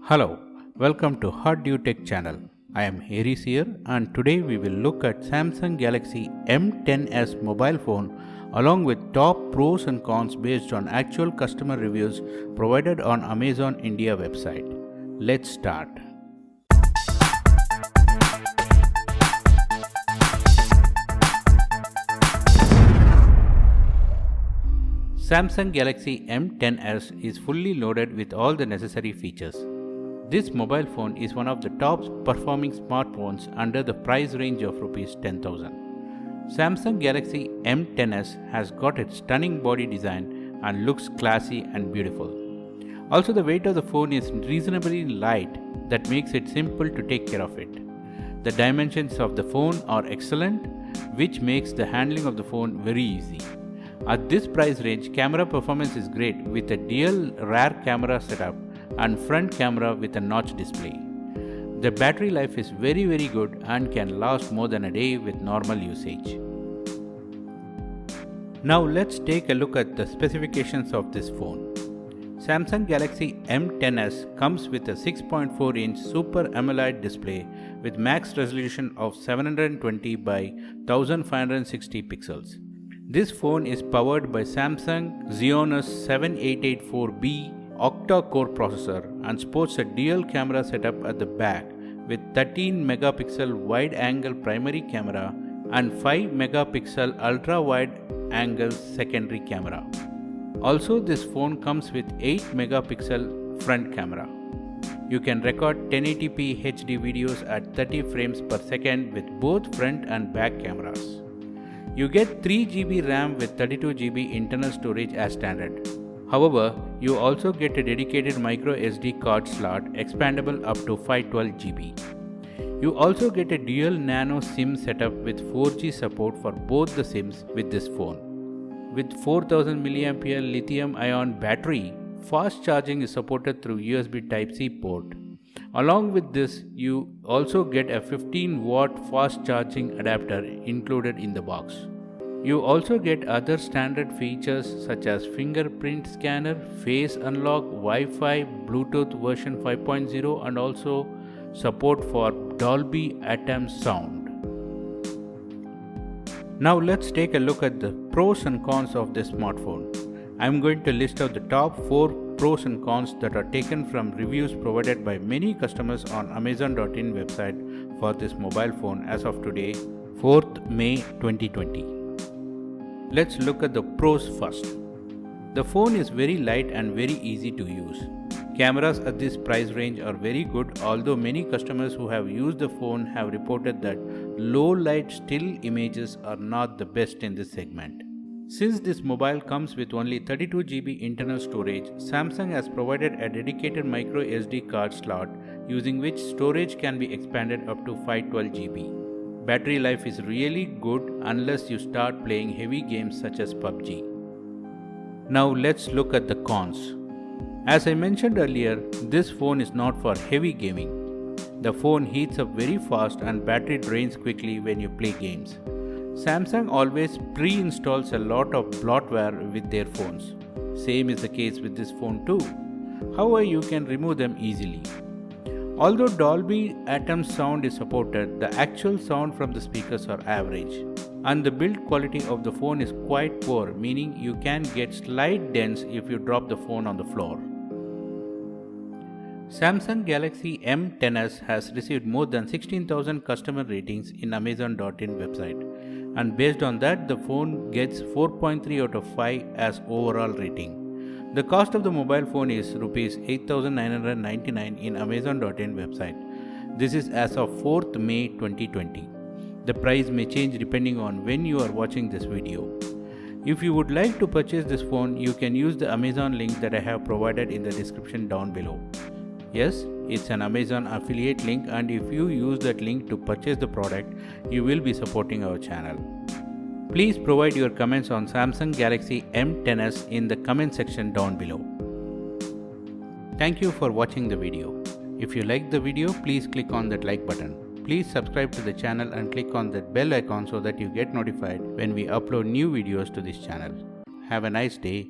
Hello, welcome to Hot Dew Tech channel. I am Aries here and today we will look at Samsung Galaxy M10s mobile phone along with top pros and cons based on actual customer reviews provided on Amazon India website. Let's start. Samsung Galaxy M10s is fully loaded with all the necessary features. This mobile phone is one of the top performing smartphones under the price range of Rs 10,000. Samsung Galaxy M10s has got its stunning body design and looks classy and beautiful. Also, the weight of the phone is reasonably light that makes it simple to take care of it. The dimensions of the phone are excellent, which makes the handling of the phone very easy. At this price range, camera performance is great with a dual rear camera setup and front camera with a notch display. The battery life is very good and can last more than a day with normal usage. Now let's take a look at the specifications of this phone. Samsung Galaxy M10s comes with a 6.4-inch Super AMOLED display with max resolution of 720 by 1560 pixels. This phone is powered by Samsung Exynos 7884B octa-core processor and sports a dual camera setup at the back with 13 megapixel wide-angle primary camera and 5 megapixel ultra-wide angle secondary camera. Also, this phone comes with 8 megapixel front camera. You can record 1080p HD videos at 30 frames per second with both front and back cameras. You get 3GB RAM with 32GB internal storage as standard. However, you also get a dedicated micro SD card slot expandable up to 512GB. You also get a dual nano SIM setup with 4G support for both the SIMs with this phone. With 4000 mAh lithium-ion battery, fast charging is supported through USB Type-C port. Along with this, you also get a 15-watt fast charging adapter included in the box. You also get other standard features such as fingerprint scanner, face unlock, Wi-Fi, Bluetooth version 5.0 and also support for Dolby Atmos sound. Now let's take a look at the pros and cons of this smartphone. I am going to list out the top 4 pros and cons that are taken from reviews provided by many customers on Amazon.in website for this mobile phone as of today, 4th May 2020. Let's look at the pros first. The phone is very light and very easy to use. Cameras at this price range are very good, although many customers who have used the phone have reported that low light still images are not the best in this segment. Since this mobile comes with only 32GB internal storage, Samsung has provided a dedicated micro SD card slot using which storage can be expanded up to 512GB. Battery life is really good unless you start playing heavy games such as PUBG. Now let's look at the cons. As I mentioned earlier, this phone is not for heavy gaming. The phone heats up very fast and battery drains quickly when you play games. Samsung always pre-installs a lot of bloatware with their phones. Same is the case with this phone too. However, you can remove them easily. Although Dolby Atmos sound is supported, the actual sound from the speakers are average. And the build quality of the phone is quite poor, meaning you can get slight dents if you drop the phone on the floor. Samsung Galaxy M10s has received more than 16,000 customer ratings in Amazon.in website, and based on that the phone gets 4.3 out of 5 as overall rating. The cost of the mobile phone is Rs 8,999 in Amazon.in website. This is as of 4th May 2020. The price may change depending on when you are watching this video. If you would like to purchase this phone, you can use the Amazon link that I have provided in the description down below. Yes, it's an Amazon affiliate link, and if you use that link to purchase the product, you will be supporting our channel. Please provide your comments on Samsung Galaxy M10s in the comment section down below. Thank you for watching the video. If you like the video, please click on that like button. Please subscribe to the channel and click on that bell icon so that you get notified when we upload new videos to this channel. Have a nice day.